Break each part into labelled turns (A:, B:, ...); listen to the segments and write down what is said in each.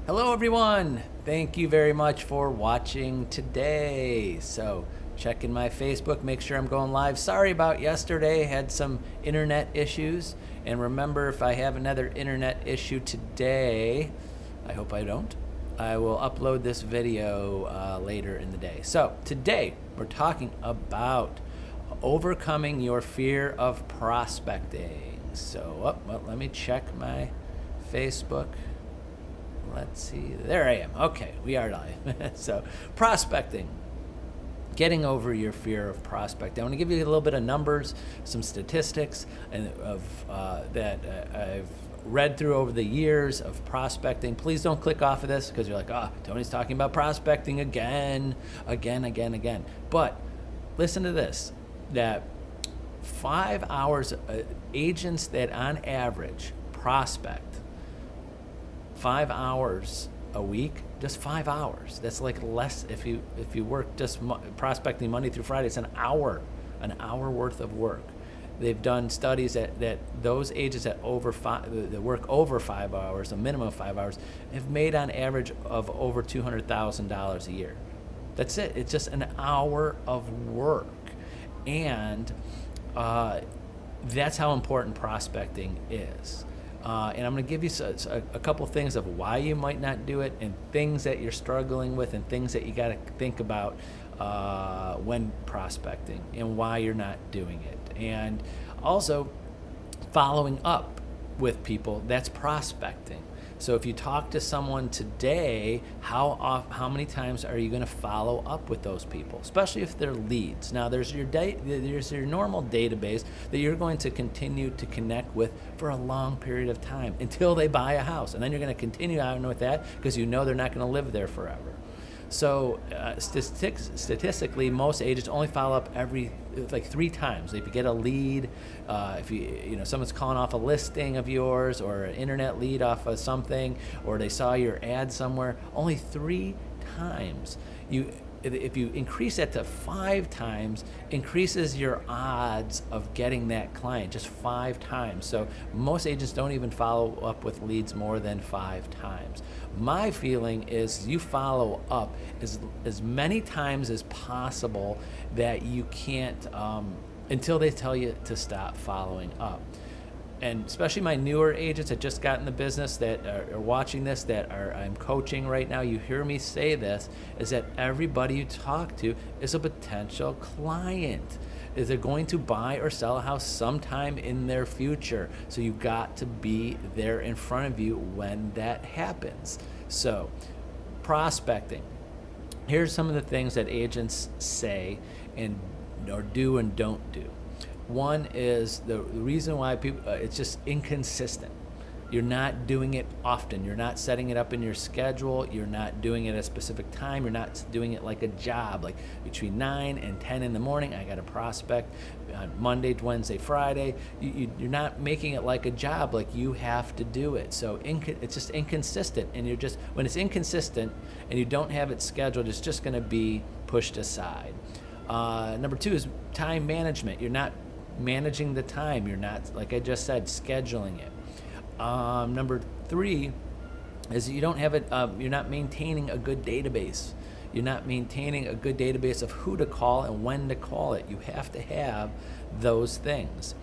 A: Hello everyone! Thank you very much for watching today. So, checking my Facebook, make sure I'm going live. Sorry about yesterday, had some internet issues. And remember, if I have another internet issue today, I hope I don't, I will upload this video later in the day. So, today we're talking about overcoming your fear of prospecting. So, well, let me check my Facebook. Let's see. There I am. Okay, we are live. So, prospecting. Getting over your fear of prospecting. I want to give you a little bit of numbers, some statistics, and that I've read through over the years of prospecting. Please don't click off of this because you're like, Tony's talking about prospecting again. But listen to this: that 5 hours, agents that on average prospect 5 hours a week, just 5 hours. That's like less if you work just prospecting Monday through Friday. It's an hour worth of work. They've done studies that those agents that work over 5 hours, a minimum of 5 hours, have made on average of over $200,000 a year. That's it. It's just an hour of work, and that's how important prospecting is. And I'm going to give you a couple things of why you might not do it, and things that you're struggling with, and things that you got to think about when prospecting, and why you're not doing it. And also, following up with people, that's prospecting. So if you talk to someone today, how many times are you going to follow up with those people, especially if they're leads? Now, there's your normal database that you're going to continue to connect with for a long period of time until they buy a house, and then you're going to continue on with that because you know they're not going to live there forever. So statistically, most agents only follow up every 3 times. If you get a lead, if someone's calling off a listing of yours, or an internet lead off of something, or they saw your ad somewhere, only 3 times. If you increase that to 5 times, increases your odds of getting that client, just 5 times. So most agents don't even follow up with leads more than 5 times. My feeling is you follow up as many times as possible that you can't, until they tell you to stop following up. And especially my newer agents that just got in the business, that are watching this, I'm coaching right now, you hear me say this, is that everybody you talk to is a potential client. Is they're going to buy or sell a house sometime in their future. So you got to be there in front of you when that happens. So, prospecting. Here's some of the things that agents say or do and don't do. One is the reason why people, it's just inconsistent. You're not doing it often. You're not setting it up in your schedule. You're not doing it at a specific time. You're not doing it like a job, like between 9 and 10 in the morning, I got a prospect on Monday, Wednesday, Friday. You're not making it like a job, like you have to do it. So it's just inconsistent. And when it's inconsistent and you don't have it scheduled, it's just going to be pushed aside. Number 2 is time management. You're not managing the time. You're not, like I just said, scheduling it. Number 3 is you don't have it. You're not maintaining a good database. You're not maintaining a good database of who to call and when to call it. You have to have those things.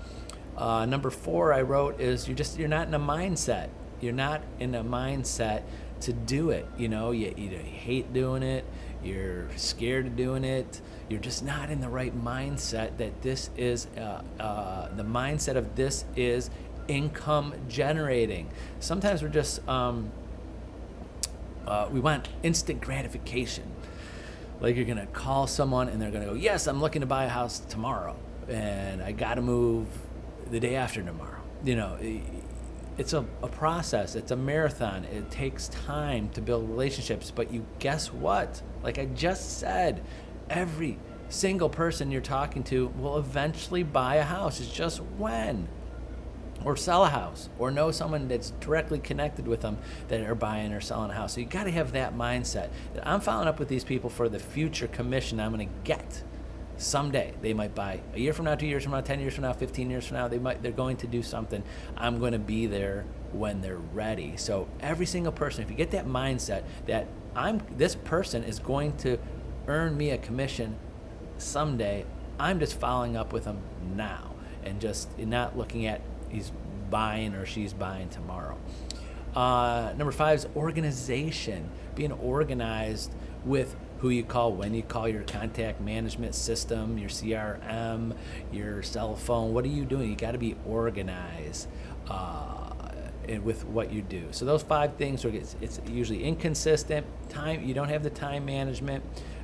A: Number 4 I wrote is you're not in a mindset. You're not in a mindset to do it. You hate doing it. You're scared of doing it. You're just not in the right mindset that this is, the mindset of this is income generating. Sometimes we're just, we want instant gratification. Like you're gonna call someone and they're gonna go, yes, I'm looking to buy a house tomorrow and I gotta move the day after tomorrow. It's a process. It's a marathon. It takes time to build relationships. But guess what? Like I just said, every single person you're talking to will eventually buy a house. It's just when. Or sell a house. Or know someone that's directly connected with them that are buying or selling a house. So you got to have that mindset. That I'm following up with these people for the future commission I'm going to get. Someday they might buy a year from now, 2 years from now, 10 years from now, 15 years from now. They're going to do something. I'm going to be there when they're ready. So every single person, if you get that mindset that this person is going to earn me a commission someday, I'm just following up with them now and just not looking at he's buying or she's buying tomorrow. Number 5 is organization. Being organized with who you call, when you call, your contact management system, your CRM, your cell phone. What are you doing? You got to be organized with what you do. So those 5 things it's usually inconsistent. Time, you don't have the time management,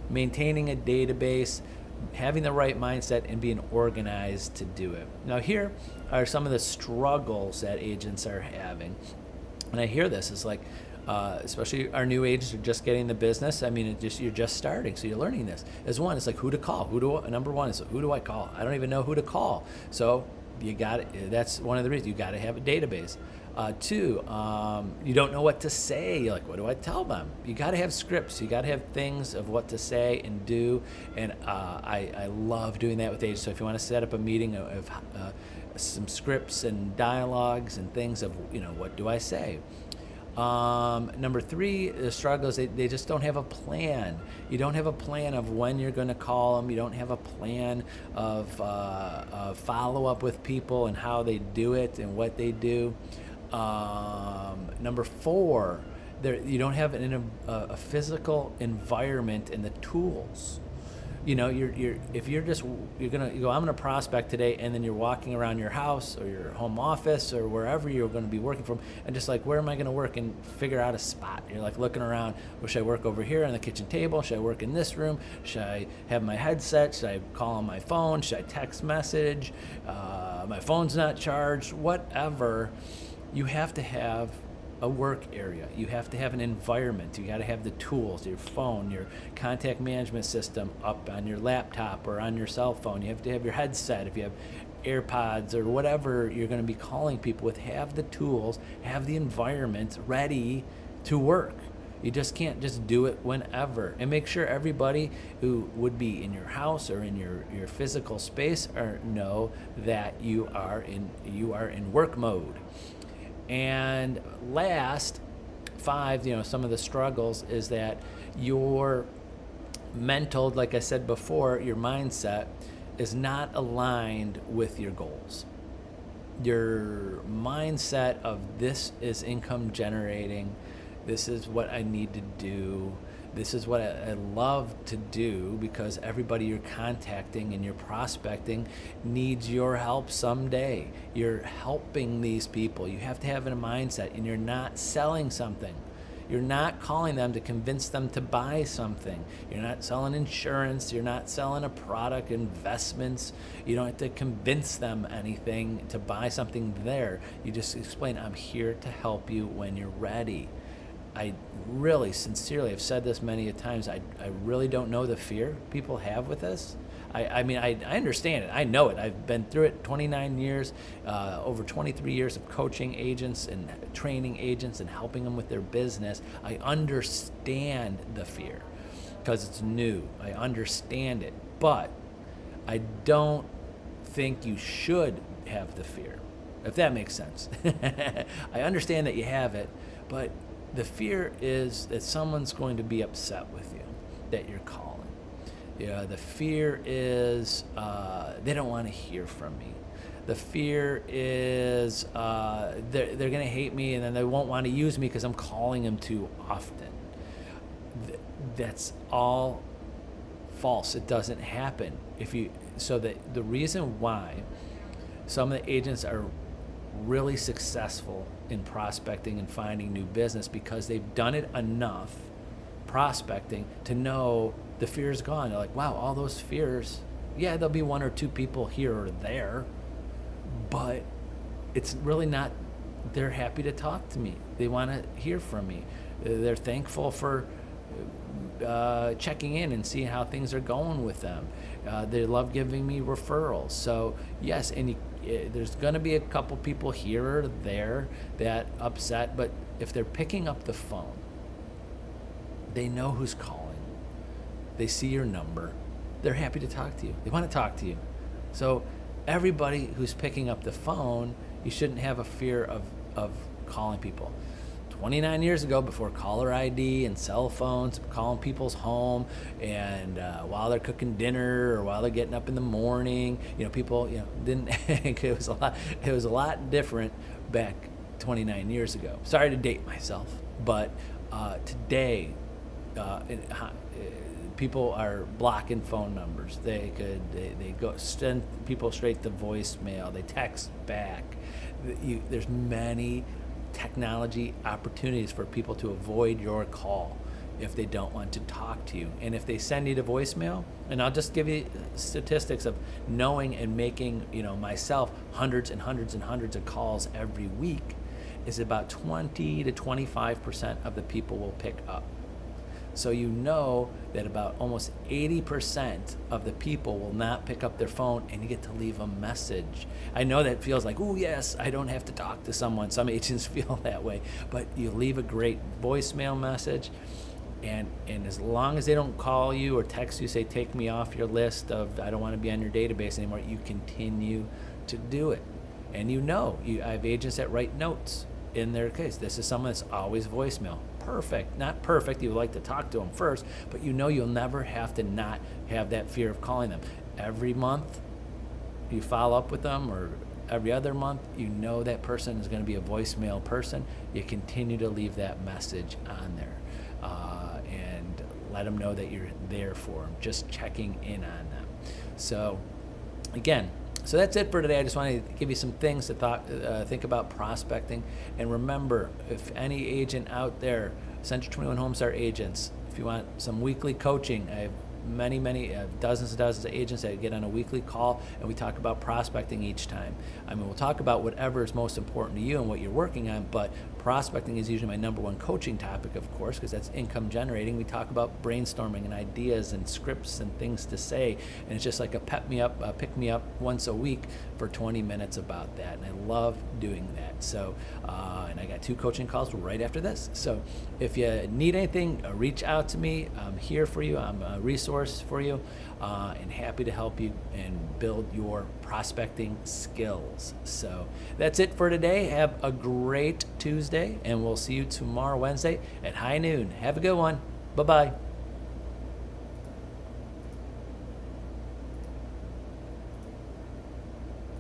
A: maintaining a database, having the right mindset, and being organized to do it. Now here are some of the struggles that agents are having. And I hear this, it's like, especially our new agents are just getting the business. I mean, you're just starting, so you're learning this. As one, it's like who to call. Number one is who do I call? I don't even know who to call. So that's one of the reasons you got to have a database. 2, you don't know what to say. You're like, what do I tell them? You got to have scripts. You got to have things of what to say and do. And I love doing that with agents. So if you want to set up a meeting of some scripts and dialogues and things of, what do I say? Number 3, the struggle is they just don't have a plan. You don't have a plan of when you're going to call them. You don't have a plan of follow up with people and how they do it and what they do. Number 4, you don't have a physical environment and the tools. If you're gonna go, I'm gonna prospect today, and then you're walking around your house or your home office or wherever you're going to be working from, and just like, where am I going to work, and figure out a spot. You're like looking around. Well, should I work over here on the kitchen table? Should I work in this room? Should I have my headset? Should I call on my phone? Should I text message? My phone's not charged. Whatever. You have to have a work area. You have to have an environment. You got to have the tools, your phone, your contact management system up on your laptop or on your cell phone. You have to have your headset. If you have AirPods or whatever you're going to be calling people with, have the tools, have the environment ready to work. You just can't just do it whenever. And make sure everybody who would be in your house or in your physical space know that you are in work mode. And last, 5, some of the struggles is that your mental, like I said before, your mindset is not aligned with your goals. Your mindset of this is income generating, this is what I need to do, this is what I love to do, because everybody you're contacting and you're prospecting needs your help someday. You're helping these people. You have to have a mindset, and you're not selling something. You're not calling them to convince them to buy something. You're not selling insurance. You're not selling a product, investments. You don't have to convince them anything to buy something there. You just explain, I'm here to help you when you're ready. I really, sincerely, have said this many a times, I really don't know the fear people have with this. I mean, I understand it. I know it. I've been through it 29 years, over 23 years of coaching agents and training agents and helping them with their business. I understand the fear because it's new. I understand it. But I don't think you should have the fear, if that makes sense. I understand that you have it, but the fear is that someone's going to be upset with you, that you're calling. The fear is they don't want to hear from me. The fear is they're going to hate me, and then they won't want to use me because I'm calling them too often. That's all false. It doesn't happen. The reason why some of the agents are really successful in prospecting and finding new business, because they've done it enough prospecting to know the fear is gone. They're like, wow, all those fears, yeah, there'll be 1 or 2 people here or there, but it's really not. They're happy to talk to me. They want to hear from me. They're thankful for checking in and seeing how things are going with them. They love giving me referrals. So yes, and there's going to be a couple people here or there that upset, but if they're picking up the phone, they know who's calling. They see your number. They're happy to talk to you. They want to talk to you. So everybody who's picking up the phone, you shouldn't have a fear of calling people. 29 years ago, before caller ID and cell phones, calling people's home, and while they're cooking dinner or while they're getting up in the morning, people, didn't. It was a lot different back 29 years ago. Sorry to date myself, but today, people are blocking phone numbers. They send people straight to voicemail. They text back. There's many technology opportunities for people to avoid your call if they don't want to talk to you. And if they send you to voicemail, and I'll just give you statistics of knowing and making, myself hundreds and hundreds and hundreds of calls every week, is about 20 to 25% of the people will pick up. So that about almost 80% of the people will not pick up their phone, and you get to leave a message. I know that feels like, oh yes, I don't have to talk to someone. Some agents feel that way, but you leave a great voicemail message, and as long as they don't call you or text you, say, take me off your list of, I don't want to be on your database anymore, you continue to do it. And I have agents that write notes in their case. This is someone that's always voicemail. Perfect. Not perfect. You would like to talk to them first, but you'll never have to not have that fear of calling them. Every month you follow up with them, or every other month, that person is going to be a voicemail person. You continue to leave that message on there and let them know that you're there for them, just checking in on them. So that's it for today. I just wanted to give you some things to think about prospecting. And remember, if any agent out there, Century 21 Homestar agents, if you want some weekly coaching, I have many dozens and dozens of agents that get on a weekly call, and we talk about prospecting each time. We'll talk about whatever is most important to you and what you're working on, but prospecting is usually my number one coaching topic, of course, because that's income generating. We talk about brainstorming and ideas and scripts and things to say, and it's just like a pick me up once a week for 20 minutes about that, and I love doing that. So, and I got 2 coaching calls right after this. So if you need anything, reach out to me. I'm here for you. I'm a resource for you, and happy to help you and build your prospecting skills. So that's it for today. Have a great Tuesday, and we'll see you tomorrow, Wednesday at high noon. Have a good one. Bye-bye.